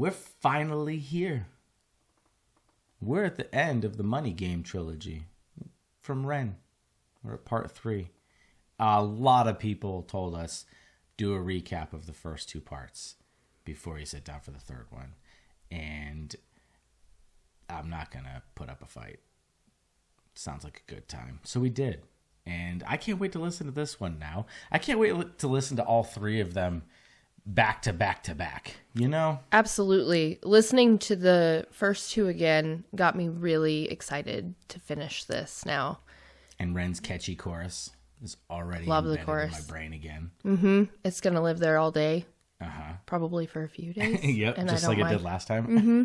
we're finally here. We're at the end of the Money Game trilogy from Ren. We're at part 3. A lot of people told us do a recap of the first 2 parts before you sit down for the third one. And I'm not going to put up a fight. Sounds like a good time. So we did. And I can't wait to listen to this one now. I can't wait to listen to all 3 of them back to back to back, you know? Absolutely. Listening to the first 2 again got me really excited to finish this now. And Ren's catchy chorus is already Love the embedded chorus. in my brain again. Mm-hmm. It's going to live there all day. Uh-huh. Probably for a few days. Yep, and just like it did last time. Mm-hmm.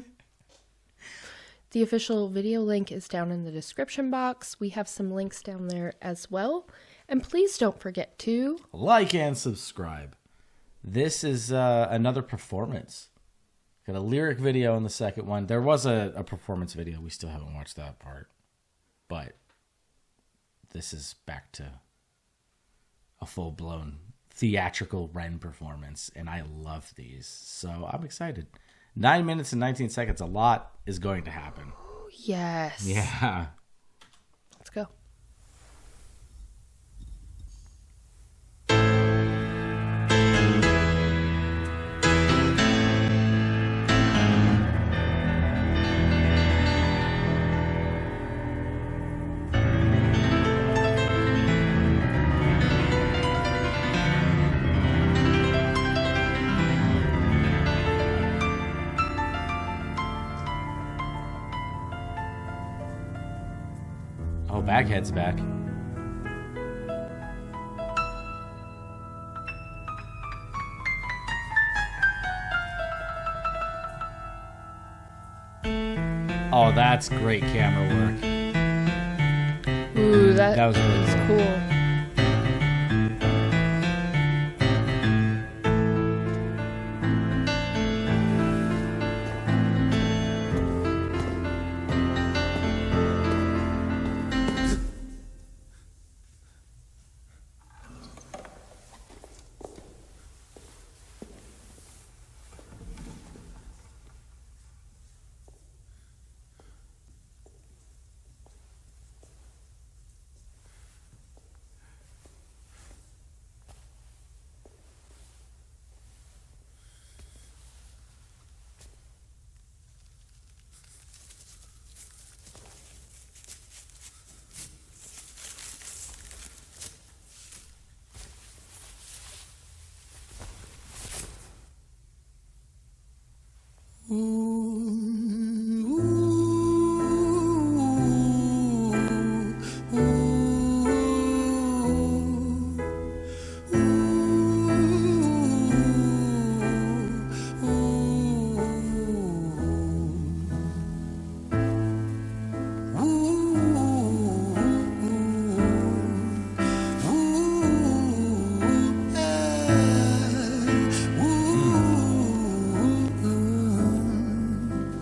The official video link is down in the description box. We have some links down there as well. And please don't forget to like and subscribe. This is another performance. Got a lyric video in the second one. There was a performance video. We still haven't watched that part. But this is back to a full-blown theatrical Ren performance. And I love these. So I'm excited. 9 minutes and 19 seconds. A lot is going to happen. Yes. Yeah. Let's go. Oh, Baghead's back. Oh, that's great camera work. Ooh, that was really cool.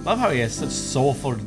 Love how he has such soulful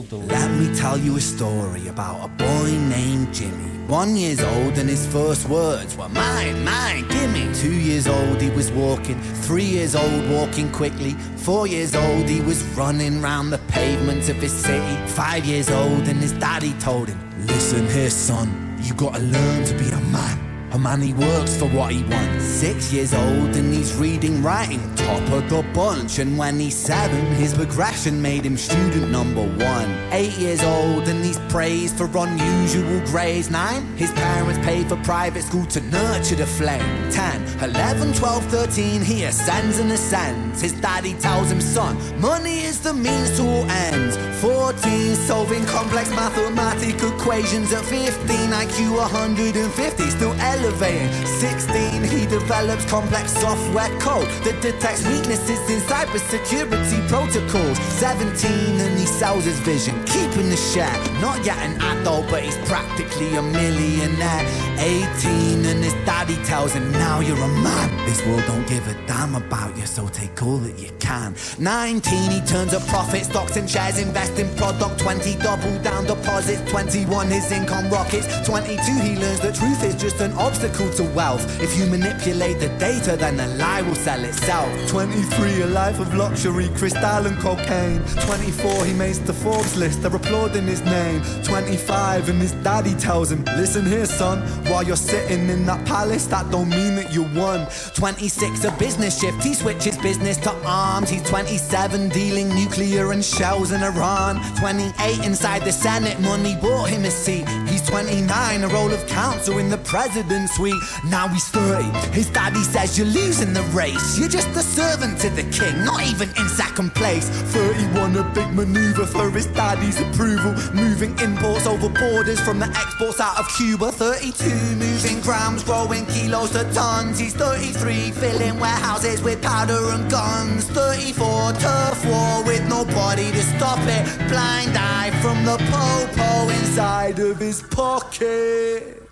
delivery. Let me tell you a story about a boy named Jimmy. 1 year old and his first words were mine, gimme. 2 years old he was walking, 3 years old walking quickly. 4 years old he was running round the pavements of his city. 5 years old and his daddy told him, listen here son, you gotta learn to be a man. A man, he works for what he wants. 6 years old and he's reading, writing, top of the bunch. And when he's 7, his progression made him student number 1. 8 years old and he's praised for unusual grades. 9, his parents paid for private school to nurture the flame. 10, 11, 12, 13, he ascends and ascends. His daddy tells him, son, money is the means to all ends. 14, solving complex mathematical equations. At 15, IQ 150, still elevating. 16, he develops complex software code that detects weaknesses in cybersecurity protocols. 17, and he sells his vision, keeping the share. Not yet an adult, but he's practically a millionaire. 18, and his daddy tells 20,000, now you're a man. This world don't give a damn about you, so take all that you can. 19, he turns a profit, stocks and shares, invest in product. 20, double down deposits. 21, his income rockets. 22, he learns that truth is just an obstacle to wealth. If you manipulate the data, then the lie will sell itself. 23, a life of luxury, crystal and cocaine. 24, he makes the Forbes list, they're applauding his name. 25, and his daddy tells him, listen here son, while you're sitting in that palace, that don't mean that you won. 26, a business shift, he switches business to arms. He's 27, dealing nuclear and shells in Iran. 28, inside the Senate, money bought him a seat. He's 29, a role of counsel in the president's suite. Now he's 30, his daddy says you're losing the race, you're just a servant to the king, not even in second place. 31, a big maneuver for his daddy's approval, moving imports over borders from the exports out of Cuba. 32, moving grams, growing kilos to tons. He's 33, filling warehouses with powder and guns. 34, turf war with nobody to stop it, blind eye from the po-po inside of his pocket.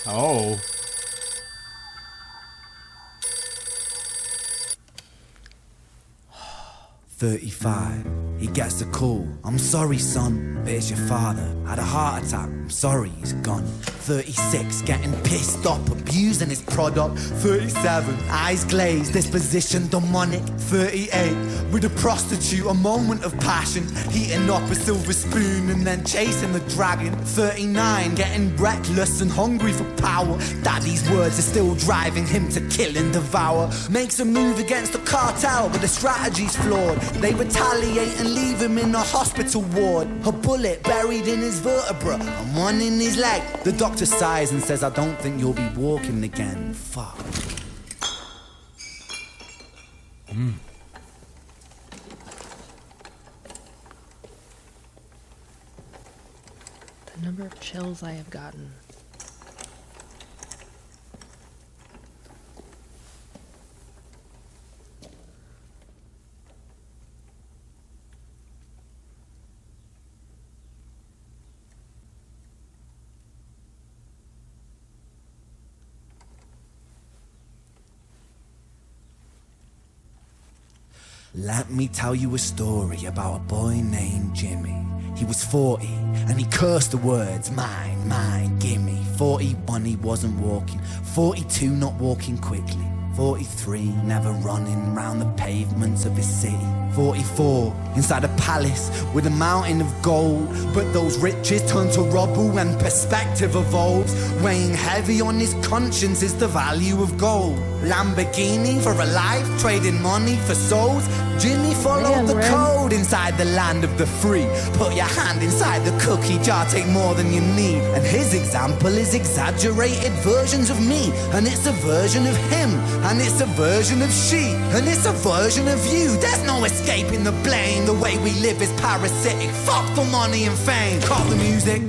Oh. $35, he gets a call. I'm sorry, son, but it's your father. Had a heart attack, I'm sorry, he's gone. 36, getting pissed up, abusing his product. 37, eyes glazed, disposition demonic. 38, with a prostitute, a moment of passion, heating up a silver spoon and then chasing the dragon. 39, getting reckless and hungry for power. Daddy's words are still driving him to kill and devour. Makes a move against the cartel, but the strategy's flawed. They retaliate and leave him in a hospital ward. A bullet buried in his vertebra and one in his leg. The doctor sighs and says, I don't think you'll be walking again. Fuck. The number of chills I have gotten. Let me tell you a story about a boy named Jimmy. He was 40 and he cursed the words, mine, mine, gimme. 41, he wasn't walking. 42, not walking quickly. 43, never running round the pavements of his city. 44, inside a palace with a mountain of gold. But those riches turn to rubble and perspective evolves. Weighing heavy on his conscience is the value of gold. Lamborghini for a life, trading money for souls. Jimmy followed the code inside the land of the free. Put your hand inside the cookie jar, take more than you need. And his example is exaggerated versions of me. And it's a version of him, and it's a version of she, and it's a version of you. There's no escaping the blame. The way we live is parasitic. Fuck for money and fame. Cut the music.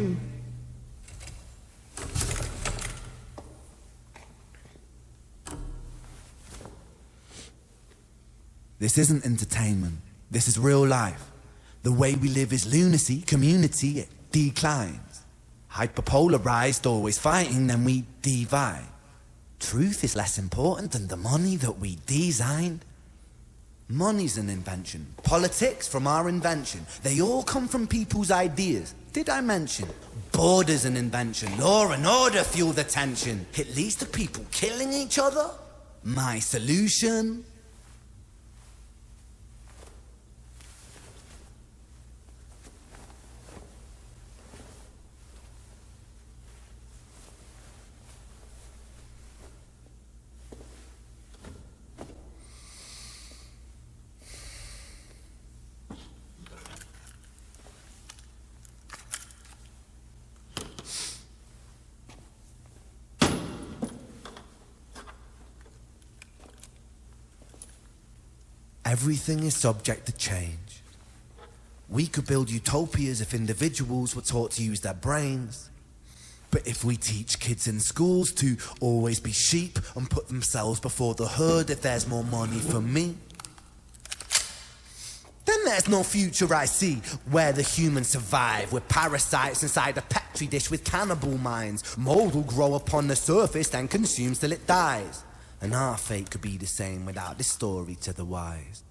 This isn't entertainment. This is real life. The way we live is lunacy. Community, it declines. Hyperpolarized, always fighting, then we divide. Truth is less important than the money that we designed. Money's an invention. Politics from our invention. They all come from people's ideas. Did I mention? Border's an invention. Law and order fuel the tension. It leads to people killing each other. My solution? Everything is subject to change. We could build utopias if individuals were taught to use their brains. But if we teach kids in schools to always be sheep and put themselves before the herd, if there's more money for me, then there's no future I see where the humans survive. We're parasites inside a petri dish with cannibal minds. Mold will grow upon the surface, then consumes till it dies. And our fate could be the same without this story to the wise.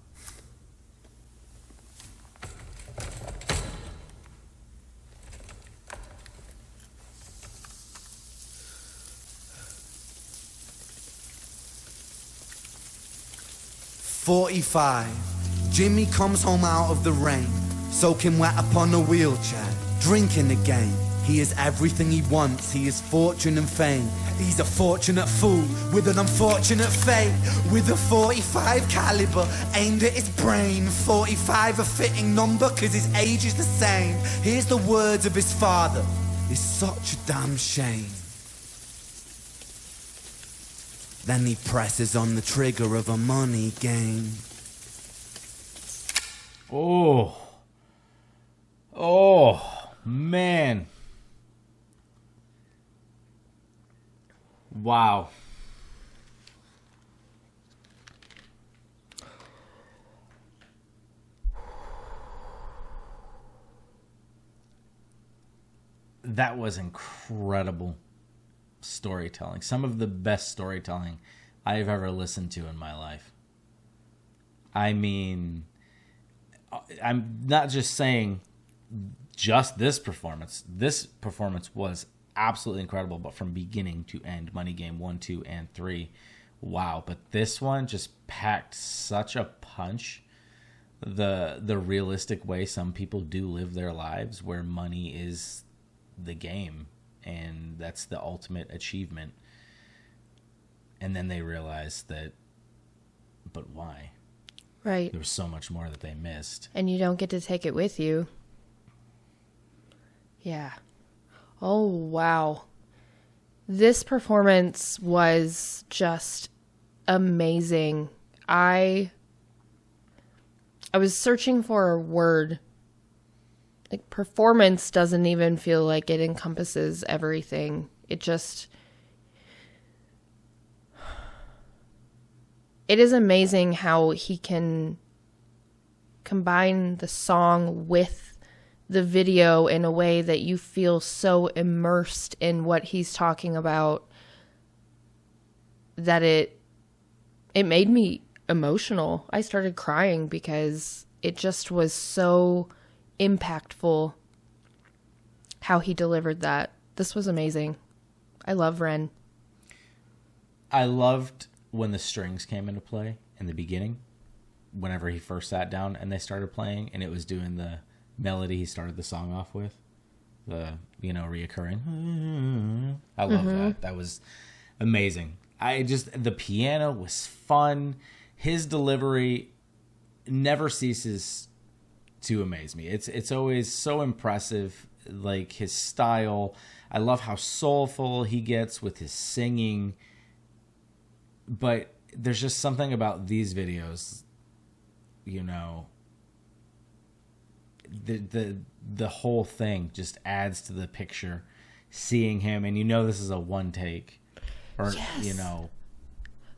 "45. Jimmy comes home out of the rain, soaking wet upon a wheelchair, drinking again. He is everything he wants, he is fortune and fame. He's a fortunate fool with an unfortunate fate. With a 45 caliber aimed at his brain. 45 a fitting number cause his age is the same. Here's the words of his father, it's such a damn shame. Then he presses on the trigger of a money game." Oh, man. Wow. That was incredible storytelling. Some of the best storytelling I've ever listened to in my life. I mean, I'm not just saying just this performance. This performance was absolutely incredible, but from beginning to end, Money Game 1, 2, and 3, wow. But this one just packed such a punch. The realistic way some people do live their lives, where money is the game, and that's the ultimate achievement. And then they realize that, but why? Right. There was so much more that they missed. And you don't get to take it with you. Yeah. Oh, wow. This performance was just amazing. I was searching for a word. Like, performance doesn't even feel like it encompasses everything. It is amazing how he can combine the song with the video in a way that you feel so immersed in what he's talking about that it made me emotional. I started crying because it just was so impactful how he delivered that. This was amazing. I love Ren. I loved when the strings came into play in the beginning, whenever he first sat down and they started playing, and it was doing the melody he started the song off with, the reoccurring. I love that. That was amazing. The piano was fun. His delivery never ceases to amaze me. It's always so impressive. Like, his style, I love how soulful he gets with his singing. But there's just something about these videos, the whole thing just adds to the picture. Seeing him, and this is a one take, or yes.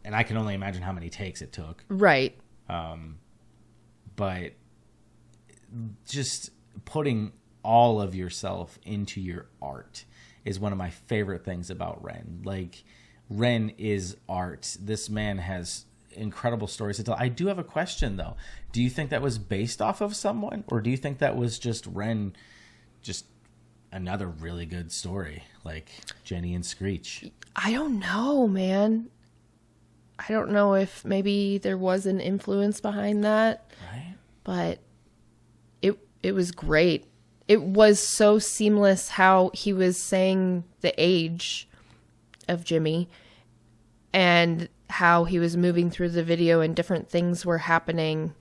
And I can only imagine how many takes it took. Right. But just putting all of yourself into your art is one of my favorite things about Ren. Like, Ren is art. This man has incredible stories to tell. I do have a question, though. Do you think that was based off of someone, or do you think that was just Ren, just another really good story, like Jenny and Screech? I don't know, man. I don't know if maybe there was an influence behind that. Right. But it was great. It was so seamless how he was saying the age of Jimmy and how he was moving through the video and different things were happening.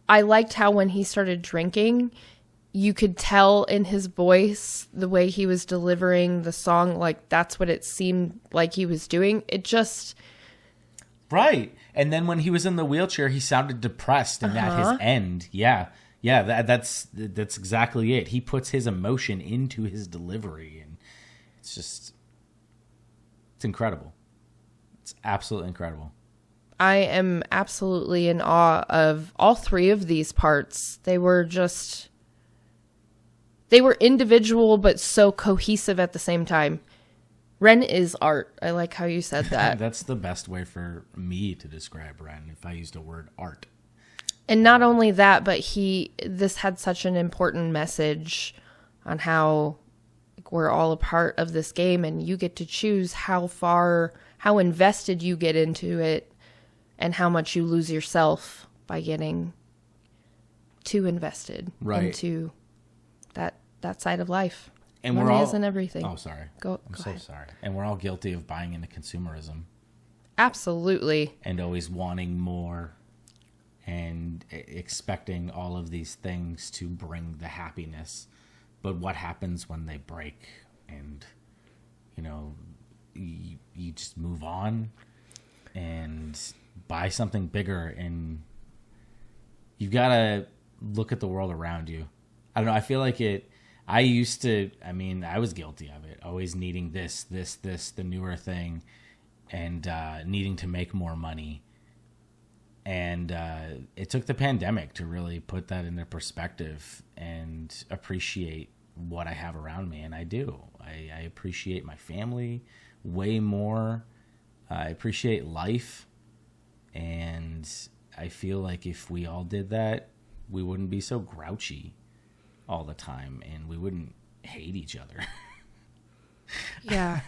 I liked how when he started drinking, you could tell in his voice, the way he was delivering the song, like that's what it seemed like he was doing. It just... Right. And then when he was in the wheelchair, he sounded depressed, and at his end, yeah, that's exactly it. He puts his emotion into his delivery, and it's incredible. It's absolutely incredible. I am absolutely in awe of all three of these parts. They were individual, but so cohesive at the same time. Ren is art. I like how you said that. That's the best way for me to describe Ren, if I used a word art. And not only that, but this had such an important message on how we're all a part of this game, and you get to choose how invested you get into it, and how much you lose yourself by getting too invested into that side of life. And Money we're all isn't everything. Oh, sorry. I'm so ahead. sorry. And we're all guilty of buying into consumerism. Absolutely. And always wanting more and expecting all of these things to bring the happiness. But what happens when they break and, you just move on and buy something bigger, and you've got to look at the world around you. I don't know. I feel like I was guilty of it. Always needing this, the newer thing, and needing to make more money. And it took the pandemic to really put that into perspective and appreciate what I have around me. And I do. I appreciate my family way more. I appreciate life. And I feel like if we all did that, we wouldn't be so grouchy all the time, and we wouldn't hate each other. Yeah.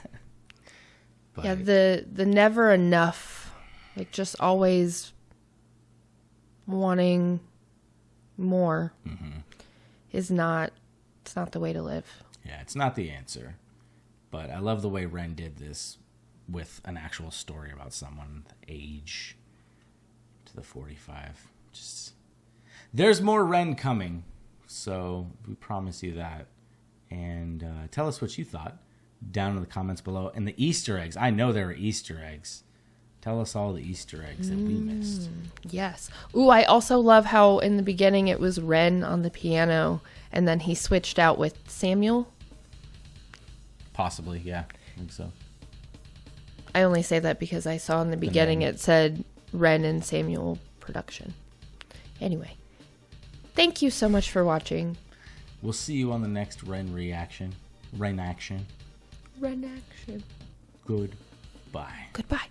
Yeah, the never enough, like just always wanting more it's not the way to live. Yeah, it's not the answer. But I love the way Ren did this with an actual story about someone, age to the 45. There's more Ren coming, so we promise you that. And tell us what you thought down in the comments below. And the Easter eggs, I know there were Easter eggs. Tell us all the Easter eggs that we missed. Yes. Ooh, I also love how in the beginning it was Ren on the piano, and then he switched out with Samuel. Possibly, yeah. I think so. I only say that because I saw in the beginning it said Ren and Samuel production. Anyway, thank you so much for watching. We'll see you on the next Ren action. Ren action. Goodbye. Goodbye.